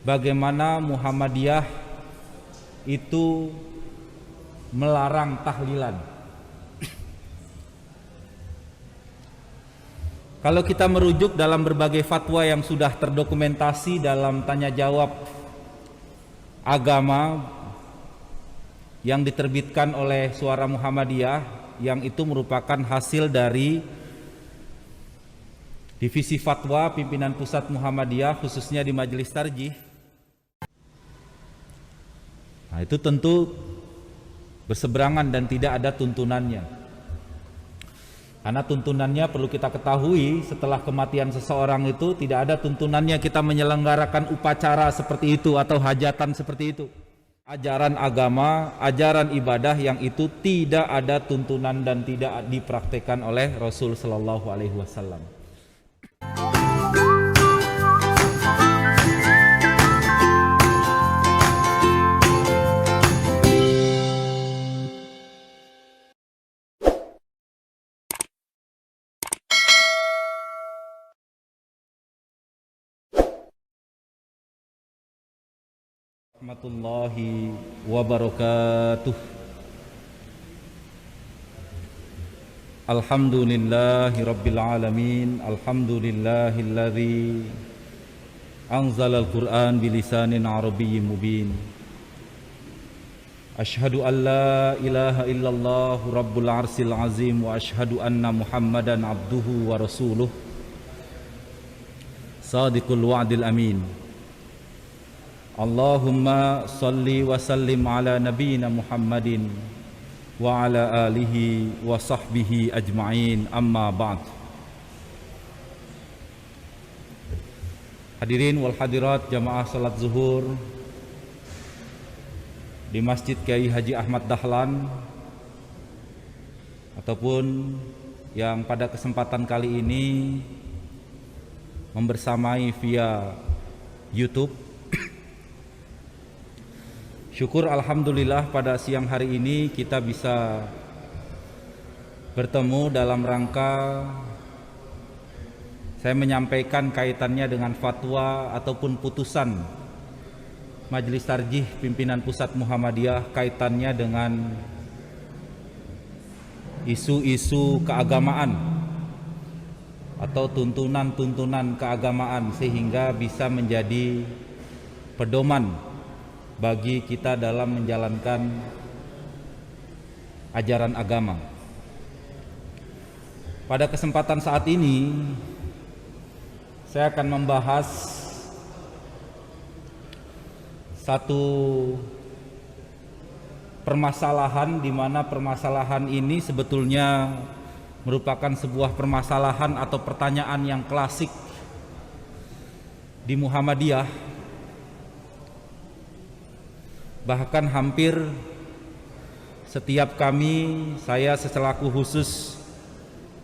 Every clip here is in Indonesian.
bagaimana Muhammadiyah itu melarang tahlilan. Kalau kita merujuk dalam berbagai fatwa yang sudah terdokumentasi dalam tanya jawab agama yang diterbitkan oleh Suara Muhammadiyah, yang itu merupakan hasil dari Divisi Fatwa Pimpinan Pusat Muhammadiyah, khususnya di Majelis Tarjih. Nah, itu tentu berseberangan dan tidak ada tuntunannya. Karena tuntunannya perlu kita ketahui, setelah kematian seseorang itu tidak ada tuntunannya kita menyelenggarakan upacara seperti itu atau hajatan seperti itu. Ajaran agama, ajaran ibadah yang itu tidak ada tuntunan dan tidak dipraktekkan oleh Rasul Shallallahu Alaihi Wasallam. Warahmatullahi wabarakatuh. Alhamdulillahi rabbil alamin. Alhamdulillahilladzi anzalal Qur'an bilisanin arabiyyin mubin. Asyhadu an la ilaha illallah rabbul arsil azim wa asyhadu anna Muhammadan abduhu wa rasuluh sadiqul wa'dil amin. Allahumma salli wa sallim ala nabiyyina Muhammadin wa ala alihi wa sahbihi ajma'in, amma ba'd. Hadirin wal hadirat jamaah salat zuhur di Masjid Kiai Haji Ahmad Dahlan, ataupun yang pada kesempatan kali ini membersamai via YouTube. Syukur alhamdulillah pada siang hari ini kita bisa bertemu dalam rangka saya menyampaikan kaitannya dengan fatwa ataupun putusan Majelis Tarjih Pimpinan Pusat Muhammadiyah kaitannya dengan isu-isu keagamaan atau tuntunan-tuntunan keagamaan, sehingga bisa menjadi pedoman bagi kita dalam menjalankan ajaran agama. Pada kesempatan saat ini saya akan membahas satu permasalahan, di mana permasalahan ini sebetulnya merupakan sebuah permasalahan atau pertanyaan yang klasik di Muhammadiyah. Bahkan hampir setiap kami, saya selaku khusus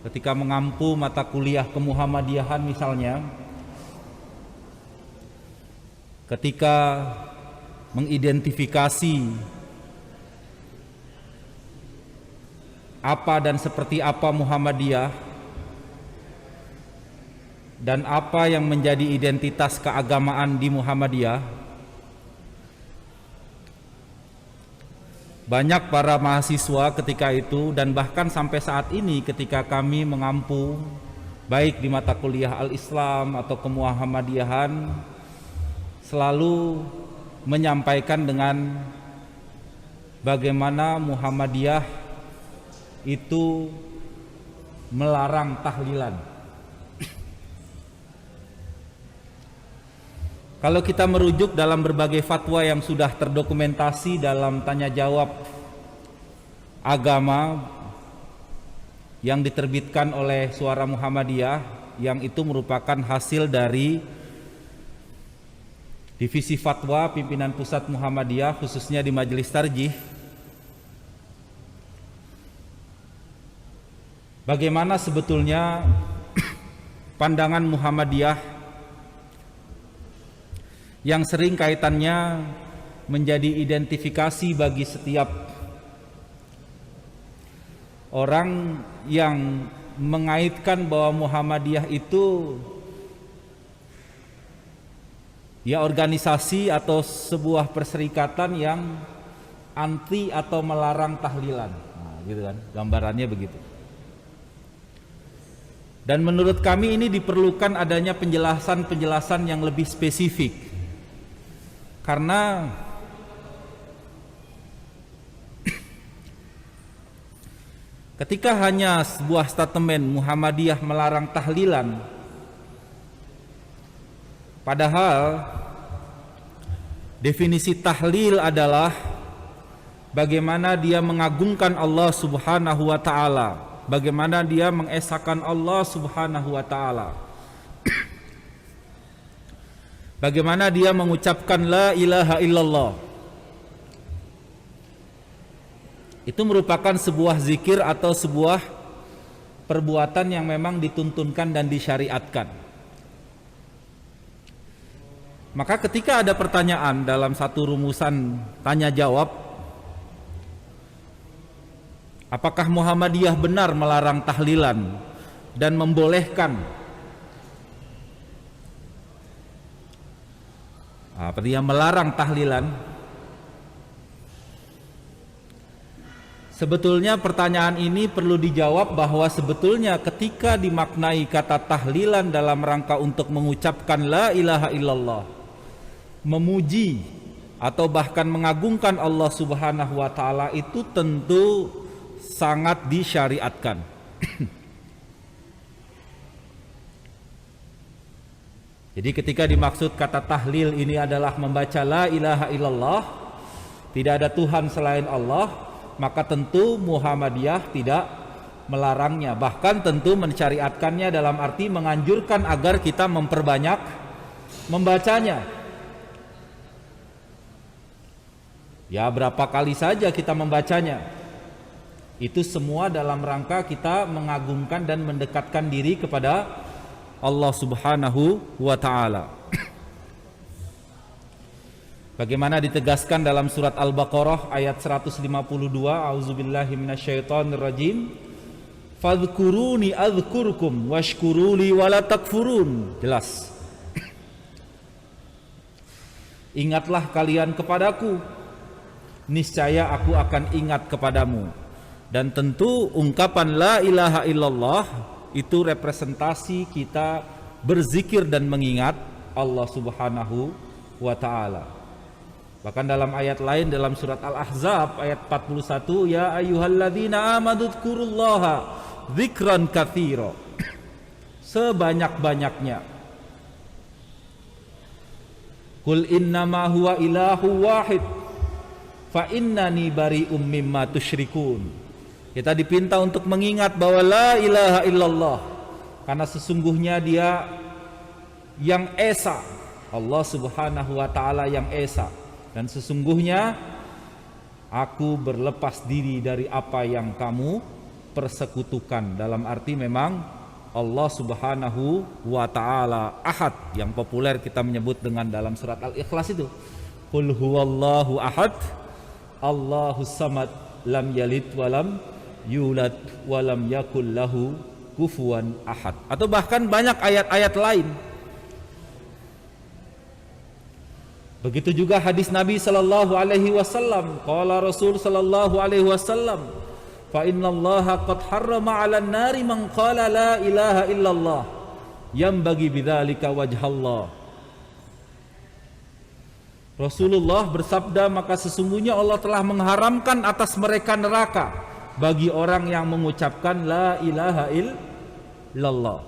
ketika mengampu mata kuliah kemuhammadiyahan misalnya, ketika mengidentifikasi apa dan seperti apa Muhammadiyah dan apa yang menjadi identitas keagamaan di Muhammadiyah, banyak para mahasiswa ketika itu dan bahkan sampai saat ini ketika kami mengampu baik di mata kuliah Al-Islam atau kemuhammadiyahan, selalu menyampaikan dengan bagaimana Muhammadiyah itu melarang tahlilan. Kalau kita merujuk dalam berbagai fatwa yang sudah terdokumentasi dalam tanya jawab agama yang diterbitkan oleh Suara Muhammadiyah, yang itu merupakan hasil dari Divisi Fatwa Pimpinan Pusat Muhammadiyah, khususnya di Majelis Tarjih, bagaimana sebetulnya pandangan Muhammadiyah yang sering kaitannya menjadi identifikasi bagi setiap orang yang mengaitkan bahwa Muhammadiyah itu ya organisasi atau sebuah perserikatan yang anti atau melarang tahlilan. Nah, gitu kan, gambarannya begitu. Dan menurut kami ini diperlukan adanya penjelasan-penjelasan yang lebih spesifik. Karena ketika hanya sebuah statement Muhammadiyah melarang tahlilan, padahal definisi tahlil adalah bagaimana dia mengagungkan Allah Subhanahu wa taala, bagaimana dia mengesahkan Allah Subhanahu wa taala, bagaimana dia mengucapkan la ilaha illallah. Itu merupakan sebuah zikir atau sebuah perbuatan yang memang dituntunkan dan disyariatkan. Maka ketika ada pertanyaan dalam satu rumusan tanya jawab, apakah Muhammadiyah benar melarang tahlilan dan membolehkan artinya melarang tahlilan? Sebetulnya pertanyaan ini perlu dijawab bahwa sebetulnya ketika dimaknai kata tahlilan dalam rangka untuk mengucapkan la ilaha illallah, memuji atau bahkan mengagungkan Allah Subhanahu wa taala, itu tentu sangat disyariatkan. Jadi ketika dimaksud kata tahlil ini adalah membaca la ilaha illallah, tidak ada Tuhan selain Allah, maka tentu Muhammadiyah tidak melarangnya, bahkan tentu mensyariatkannya dalam arti menganjurkan agar kita memperbanyak membacanya. Ya, berapa kali saja kita membacanya, itu semua dalam rangka kita mengagungkan dan mendekatkan diri kepada Allah Subhanahu wa ta'ala. Bagaimana ditegaskan dalam surat Al-Baqarah ayat 152, A'udzubillahi minasyaitonirrajim, fadhkuruni adzkurkum washkuruli wala takfurun. Jelas. Ingatlah kalian kepadaku, niscaya aku akan ingat kepadamu. Dan tentu ungkapan la ilaha illallah itu representasi kita berzikir dan mengingat Allah Subhanahu wa ta'ala. Bahkan dalam ayat lain dalam surat Al-Ahzab ayat 41, ya ayyuhalladzina amanu dzkurullaha dzikran katsira, sebanyak-banyaknya. Qul innama huwa ilahu wahid fa innani bari'um mimma tusyrikun. Kita dipinta untuk mengingat bahwa la ilaha illallah, karena sesungguhnya dia yang esa, Allah Subhanahu wa ta'ala yang esa. Dan sesungguhnya aku berlepas diri dari apa yang kamu persekutukan. Dalam arti memang Allah Subhanahu wa ta'ala ahad, yang populer kita menyebut dengan dalam surat Al-Ikhlas itu, qul huwallahu ahad Allahus samad lam yalid walam yulad walam yakul lahu kufuwan ahad. Atau bahkan banyak ayat-ayat lain. Begitu juga hadis Nabi sallallahu alaihi wasallam, qala Rasul sallallahu alaihi wasallam, fa innallaha qad harrama 'alan nari man qala la ilaha illallah yambagi bidzalika wajhallah. Rasulullah bersabda, maka sesungguhnya Allah telah mengharamkan atas mereka neraka bagi orang yang mengucapkan la ilaha illallah.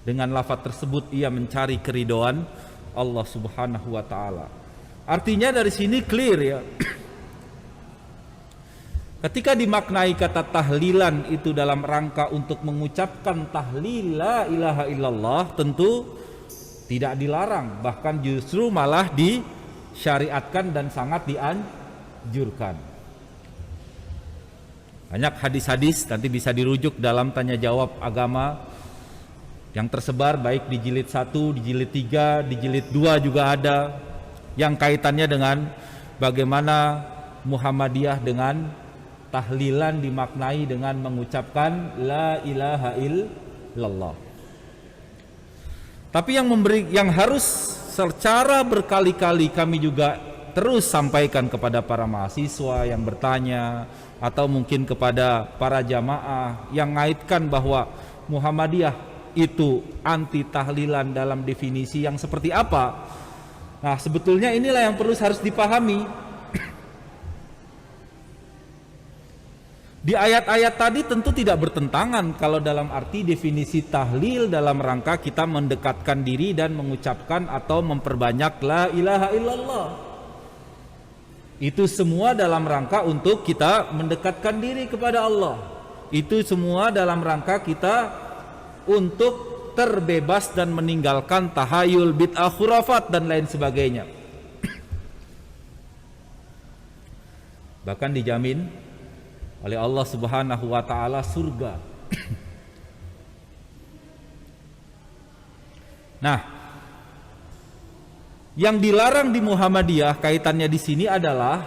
Dengan lafaz tersebut ia mencari keridhaan Allah Subhanahu wa ta'ala. Artinya dari sini clear ya. Ketika dimaknai kata tahlilan itu dalam rangka untuk mengucapkan tahlil la ilaha illallah, tentu tidak dilarang, bahkan justru malah disyariatkan dan sangat dianjurkan. Banyak hadis-hadis nanti bisa dirujuk dalam tanya jawab agama yang tersebar baik di jilid 1, di jilid 3, di jilid 2 juga ada, yang kaitannya dengan bagaimana Muhammadiyah dengan tahlilan dimaknai dengan mengucapkan la ilaha illallah. Tapi yang harus secara berkali-kali kami juga terus sampaikan kepada para mahasiswa yang bertanya, atau mungkin kepada para jamaah yang ngaitkan bahwa Muhammadiyah itu anti tahlilan dalam definisi yang seperti apa. Nah, sebetulnya inilah yang harus dipahami. Di ayat-ayat tadi tentu tidak bertentangan kalau dalam arti definisi tahlil dalam rangka kita mendekatkan diri dan mengucapkan atau memperbanyak la ilaha illallah. Itu semua dalam rangka untuk kita mendekatkan diri kepada Allah. Itu semua dalam rangka kita untuk terbebas dan meninggalkan tahayul, bid'ah, khurafat dan lain sebagainya. Bahkan dijamin oleh Allah Subhanahu wa taala surga. Nah, yang dilarang di Muhammadiyah kaitannya di sini adalah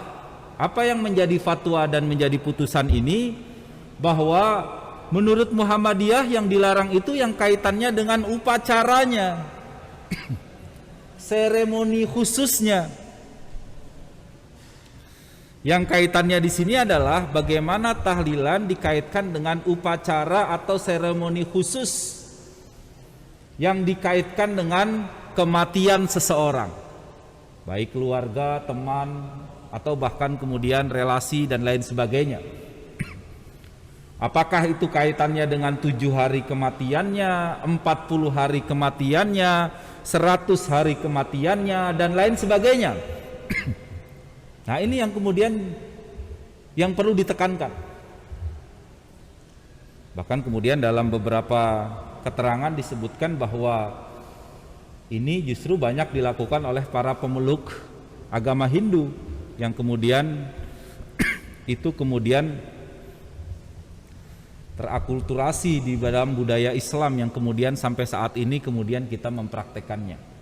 apa yang menjadi fatwa dan menjadi putusan ini, bahwa menurut Muhammadiyah yang dilarang itu yang kaitannya dengan upacaranya, seremoni khususnya. Yang kaitannya di sini adalah bagaimana tahlilan dikaitkan dengan upacara atau seremoni khusus yang dikaitkan dengan kematian seseorang, baik keluarga, teman, atau bahkan kemudian relasi dan lain sebagainya. Apakah itu kaitannya dengan 7 hari kematiannya, 40 hari kematiannya, 100 hari kematiannya, dan lain sebagainya. Nah, ini yang kemudian yang perlu ditekankan. Bahkan kemudian dalam beberapa keterangan disebutkan bahwa ini justru banyak dilakukan oleh para pemeluk agama Hindu yang kemudian itu kemudian terakulturasi di dalam budaya Islam yang kemudian sampai saat ini kemudian kita mempraktekannya.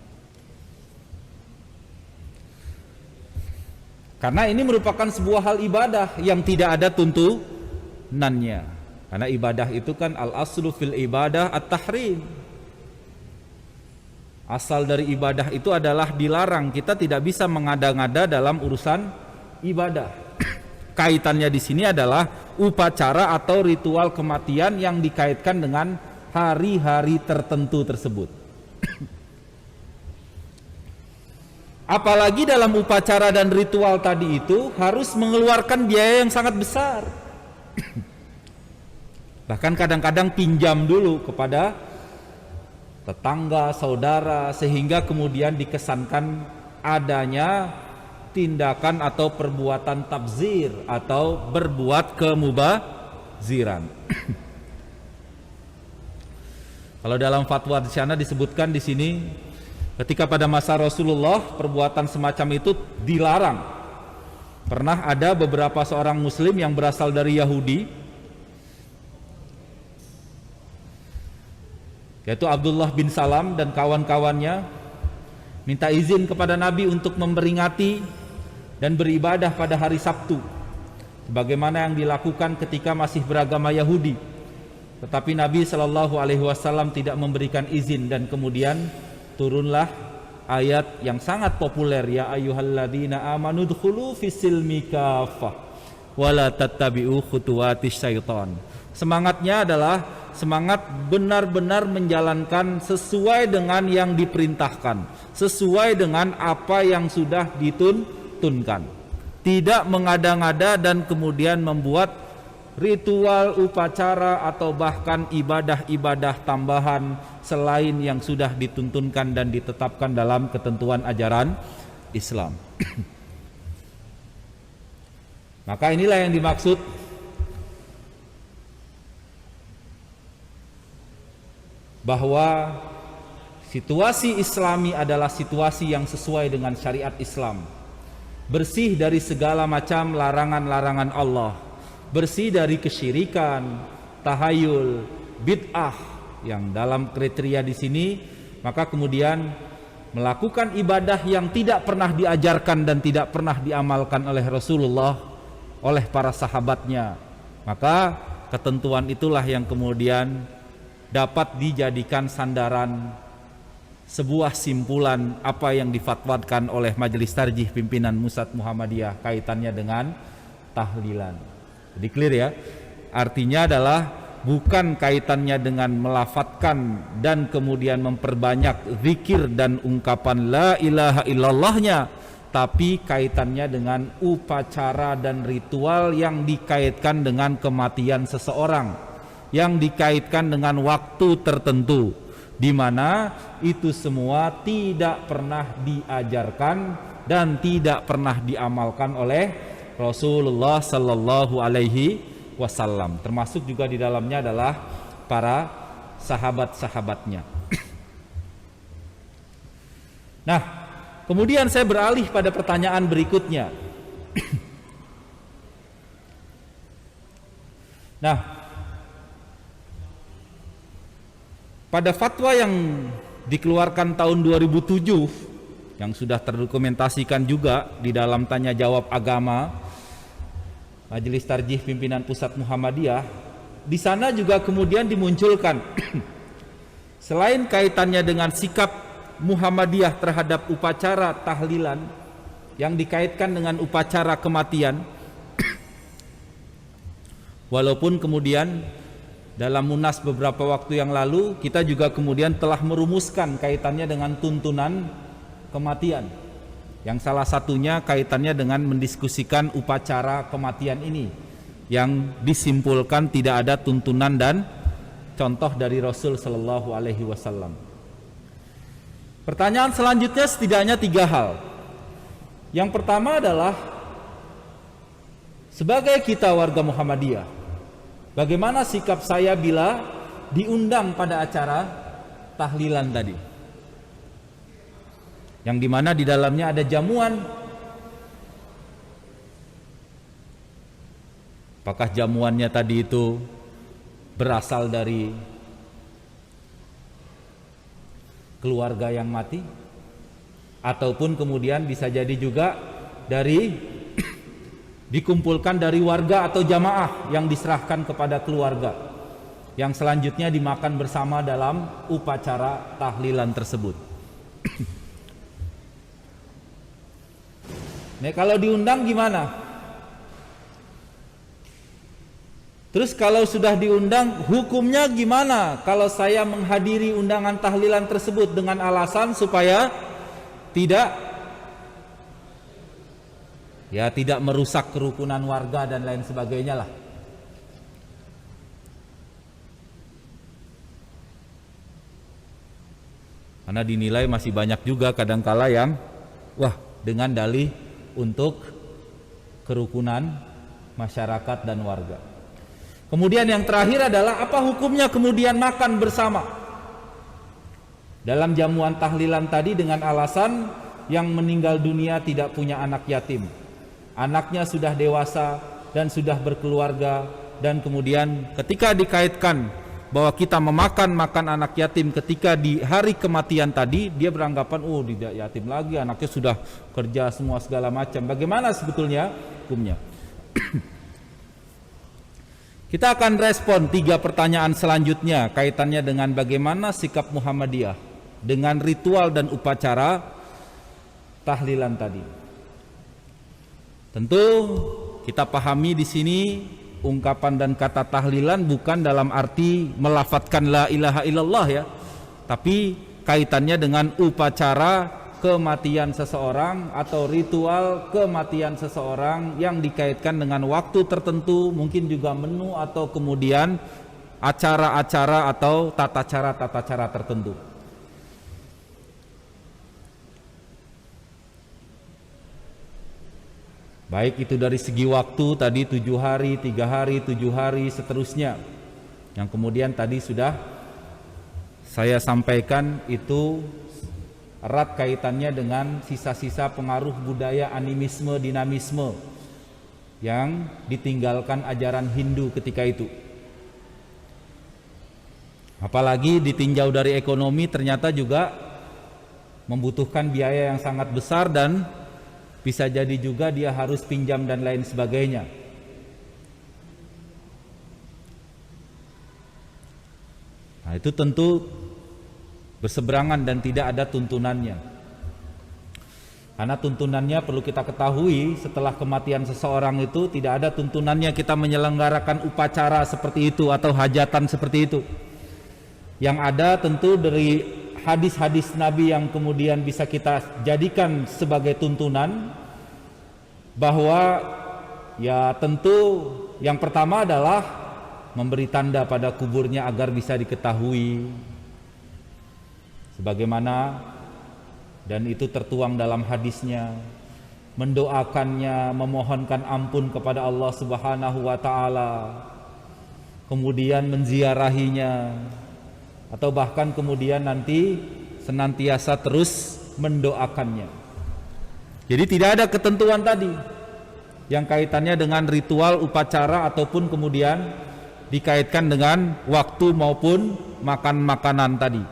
Karena ini merupakan sebuah hal ibadah yang tidak ada tuntunannya. Karena ibadah itu kan al-aslu fil ibadah at-tahrim. Asal dari ibadah itu adalah dilarang. Kita tidak bisa mengada-ngada dalam urusan ibadah. Kaitannya di sini adalah upacara atau ritual kematian yang dikaitkan dengan hari-hari tertentu tersebut. Apalagi dalam upacara dan ritual tadi itu harus mengeluarkan biaya yang sangat besar. Bahkan kadang-kadang pinjam dulu kepada tetangga, saudara, sehingga kemudian dikesankan adanya tindakan atau perbuatan tabzir atau berbuat kemubaziran. Kalau dalam fatwa di sana disebutkan di sini, ketika pada masa Rasulullah perbuatan semacam itu dilarang. Pernah ada beberapa seorang muslim yang berasal dari Yahudi, yaitu Abdullah bin Salam dan kawan-kawannya, minta izin kepada Nabi untuk memperingati dan beribadah pada hari Sabtu sebagaimana yang dilakukan ketika masih beragama Yahudi. Tetapi Nabi SAW tidak memberikan izin, dan kemudian turunlah ayat yang sangat populer, ya ayyuhalladzina amanu dkhulu fis-silmi kaffah wala tattabi'u khutuwatis syaitan. Semangatnya adalah semangat benar-benar menjalankan sesuai dengan yang diperintahkan, sesuai dengan apa yang sudah dituntunkan, tidak mengada-ngada dan kemudian membuat ritual, upacara, atau bahkan ibadah-ibadah tambahan selain yang sudah dituntunkan dan ditetapkan dalam ketentuan ajaran Islam. Maka inilah yang dimaksud bahwa situasi Islami adalah situasi yang sesuai dengan syariat Islam, bersih dari segala macam larangan-larangan Allah, bersih dari kesyirikan, tahayul, bid'ah yang dalam kriteria di sini. Maka kemudian melakukan ibadah yang tidak pernah diajarkan dan tidak pernah diamalkan oleh Rasulullah, oleh para sahabatnya, maka ketentuan itulah yang kemudian dapat dijadikan sandaran sebuah simpulan apa yang difatwakan oleh Majelis Tarjih Pimpinan Musad Muhammadiyah kaitannya dengan tahlilan. Jadi clear ya, artinya adalah bukan kaitannya dengan melafatkan dan kemudian memperbanyak zikir dan ungkapan la ilaha illallahnya, tapi kaitannya dengan upacara dan ritual yang dikaitkan dengan kematian seseorang, yang dikaitkan dengan waktu tertentu, di mana itu semua tidak pernah diajarkan dan tidak pernah diamalkan oleh Rasulullah Sallallahu Alaihi Wasallam, termasuk juga di dalamnya adalah para sahabat-sahabatnya. Nah, kemudian saya beralih pada pertanyaan berikutnya. Nah, pada fatwa yang dikeluarkan tahun 2007 yang sudah terdokumentasikan juga di dalam tanya jawab agama Majelis Tarjih Pimpinan Pusat Muhammadiyah, di sana juga kemudian dimunculkan selain kaitannya dengan sikap Muhammadiyah terhadap upacara tahlilan yang dikaitkan dengan upacara kematian, walaupun kemudian dalam munas beberapa waktu yang lalu kita juga kemudian telah merumuskan kaitannya dengan tuntunan kematian, yang salah satunya kaitannya dengan mendiskusikan upacara kematian ini yang disimpulkan tidak ada tuntunan dan contoh dari Rasul Sallallahu Alaihi Wasallam. Pertanyaan selanjutnya setidaknya 3 hal. Yang pertama adalah, sebagai kita warga Muhammadiyah, bagaimana sikap saya bila diundang pada acara tahlilan tadi, yang dimana di dalamnya ada jamuan? Apakah jamuannya tadi itu berasal dari keluarga yang mati, ataupun kemudian bisa jadi juga dari dikumpulkan dari warga atau jamaah yang diserahkan kepada keluarga, yang selanjutnya dimakan bersama dalam upacara tahlilan tersebut. Nah, kalau diundang gimana? Terus kalau sudah diundang, hukumnya gimana kalau saya menghadiri undangan tahlilan tersebut dengan alasan supaya tidak merusak kerukunan warga dan lain sebagainya lah. Karena dinilai masih banyak juga kadangkala yang dengan dalih untuk kerukunan masyarakat dan warga. Kemudian yang terakhir adalah, apa hukumnya kemudian makan bersama dalam jamuan tahlilan tadi dengan alasan yang meninggal dunia tidak punya anak yatim, anaknya sudah dewasa dan sudah berkeluarga, dan kemudian ketika dikaitkan bahwa kita memakan anak yatim ketika di hari kematian tadi, dia beranggapan tidak yatim lagi, anaknya sudah kerja semua segala macam. Bagaimana sebetulnya hukumnya? Kita akan respon 3 pertanyaan selanjutnya kaitannya dengan bagaimana sikap Muhammadiyah dengan ritual dan upacara tahlilan tadi. Tentu kita pahami di sini ungkapan dan kata tahlilan bukan dalam arti melafatkan la ilaha illallah ya, tapi kaitannya dengan upacara kematian seseorang atau ritual kematian seseorang yang dikaitkan dengan waktu tertentu, mungkin juga menu atau kemudian acara-acara atau tata cara tertentu. Baik itu dari segi waktu tadi 7 hari, 3 hari, 7 hari, seterusnya. Yang kemudian tadi sudah saya sampaikan itu erat kaitannya dengan sisa-sisa pengaruh budaya animisme, dinamisme yang ditinggalkan ajaran Hindu ketika itu. Apalagi ditinjau dari ekonomi, ternyata juga membutuhkan biaya yang sangat besar dan bisa jadi juga dia harus pinjam dan lain sebagainya. Nah, itu tentu berseberangan dan tidak ada tuntunannya. Karena tuntunannya perlu kita ketahui, setelah kematian seseorang itu tidak ada tuntunannya kita menyelenggarakan upacara seperti itu atau hajatan seperti itu. Yang ada tentu dari hadis-hadis Nabi yang kemudian bisa kita jadikan sebagai tuntunan, bahwa ya tentu yang pertama adalah memberi tanda pada kuburnya agar bisa diketahui, sebagaimana dan itu tertuang dalam hadisnya, mendoakannya, memohonkan ampun kepada Allah Subhanahu wa taala, kemudian menziarahinya, atau bahkan kemudian nanti senantiasa terus mendoakannya. Jadi tidak ada ketentuan tadi yang kaitannya dengan ritual upacara ataupun kemudian dikaitkan dengan waktu maupun makan makanan tadi.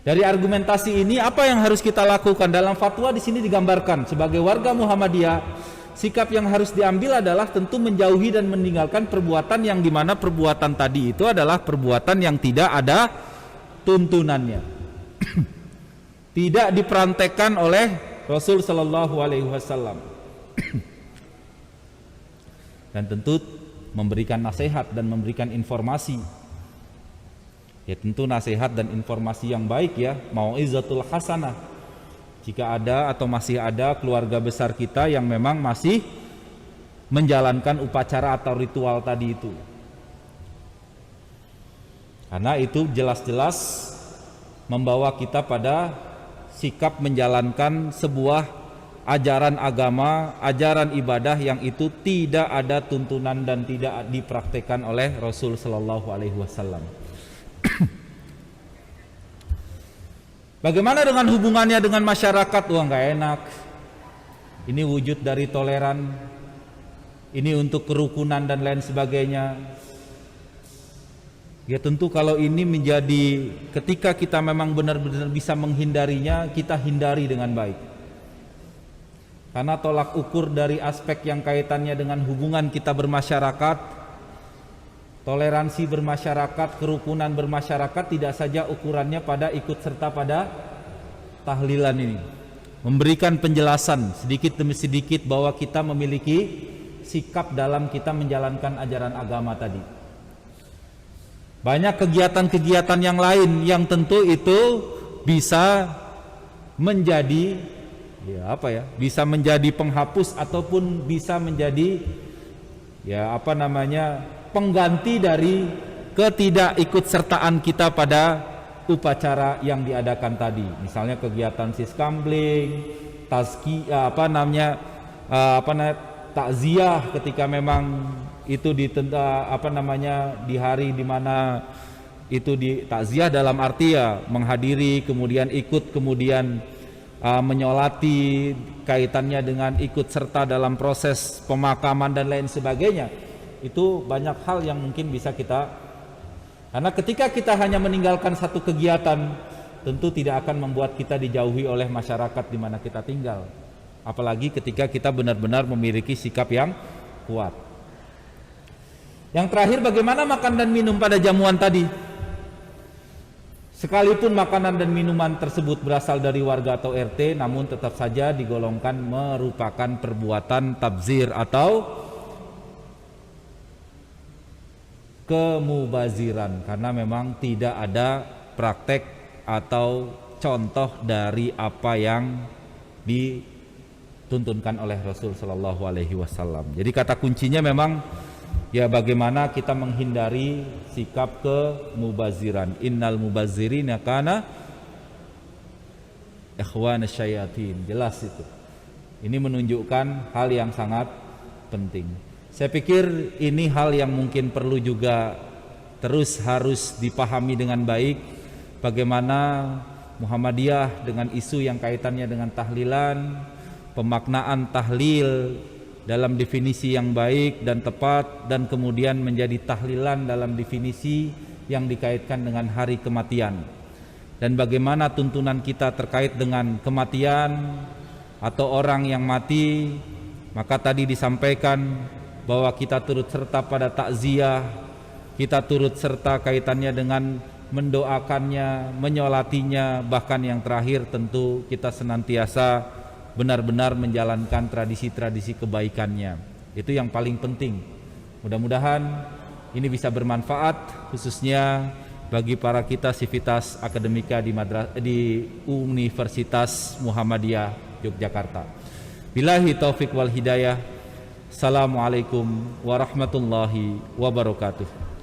Dari argumentasi ini apa yang harus kita lakukan? Dalam fatwa di sini digambarkan sebagai warga Muhammadiyah, sikap yang harus diambil adalah tentu menjauhi dan meninggalkan perbuatan yang dimana perbuatan tadi itu adalah perbuatan yang tidak ada tuntunannya, tidak diperantekkan oleh Rasul Shallallahu Alaihi Wasallam, dan tentu memberikan nasihat dan memberikan informasi. Ya tentu nasihat dan informasi yang baik ya, mau'izatul hasanah. Jika ada atau masih ada keluarga besar kita yang memang masih menjalankan upacara atau ritual tadi itu. Karena itu jelas-jelas membawa kita pada sikap menjalankan sebuah ajaran agama, ajaran ibadah yang itu tidak ada tuntunan dan tidak dipraktekkan oleh Rasul Sallallahu Alaihi Wasallam. Bagaimana dengan hubungannya dengan masyarakat? Wah, nggak enak. Ini wujud dari toleran, ini untuk kerukunan dan lain sebagainya. Ya tentu kalau ini menjadi, ketika kita memang benar-benar bisa menghindarinya, kita hindari dengan baik. Karena tolak ukur dari aspek yang kaitannya dengan hubungan kita bermasyarakat, toleransi bermasyarakat, kerukunan bermasyarakat, tidak saja ukurannya pada ikut serta pada tahlilan ini. Memberikan penjelasan sedikit demi sedikit bahwa kita memiliki sikap dalam kita menjalankan ajaran agama tadi. Banyak kegiatan-kegiatan yang lain yang tentu itu bisa menjadi bisa menjadi penghapus ataupun bisa menjadi pengganti dari ketidakikutsertaan kita pada upacara yang diadakan tadi. Misalnya kegiatan siskambling, takziah ketika memang itu di hari di mana itu di takziah dalam arti ya menghadiri, kemudian ikut, kemudian menyolati, kaitannya dengan ikut serta dalam proses pemakaman dan lain sebagainya. Itu banyak hal yang mungkin bisa kita, karena ketika kita hanya meninggalkan satu kegiatan, tentu tidak akan membuat kita dijauhi oleh masyarakat di mana kita tinggal, apalagi ketika kita benar-benar memiliki sikap yang kuat. Yang terakhir, bagaimana makan dan minum pada jamuan tadi? Sekalipun makanan dan minuman tersebut berasal dari warga atau RT, namun tetap saja digolongkan merupakan perbuatan tabzir atau kemubaziran, karena memang tidak ada praktek atau contoh dari apa yang dituntunkan oleh Rasul Shallallahu Alaihi Wasallam. Jadi kata kuncinya memang ya bagaimana kita menghindari sikap kemubaziran. Innal mubazirina kana ikhwana syayatin. Jelas itu. Ini menunjukkan hal yang sangat penting. Saya pikir ini hal yang mungkin perlu juga terus harus dipahami dengan baik, bagaimana Muhammadiyah dengan isu yang kaitannya dengan tahlilan, pemaknaan tahlil dalam definisi yang baik dan tepat, dan kemudian menjadi tahlilan dalam definisi yang dikaitkan dengan hari kematian, dan bagaimana tuntunan kita terkait dengan kematian atau orang yang mati. Maka tadi disampaikan bahwa kita turut serta pada takziah, kita turut serta kaitannya dengan mendoakannya, menyolatinya, bahkan yang terakhir tentu kita senantiasa benar-benar menjalankan tradisi-tradisi kebaikannya. Itu yang paling penting. Mudah-mudahan ini bisa bermanfaat khususnya bagi para kita sivitas akademika di Universitas Muhammadiyah Yogyakarta. Billahi taufik wal hidayah. Assalamualaikum warahmatullahi wabarakatuh.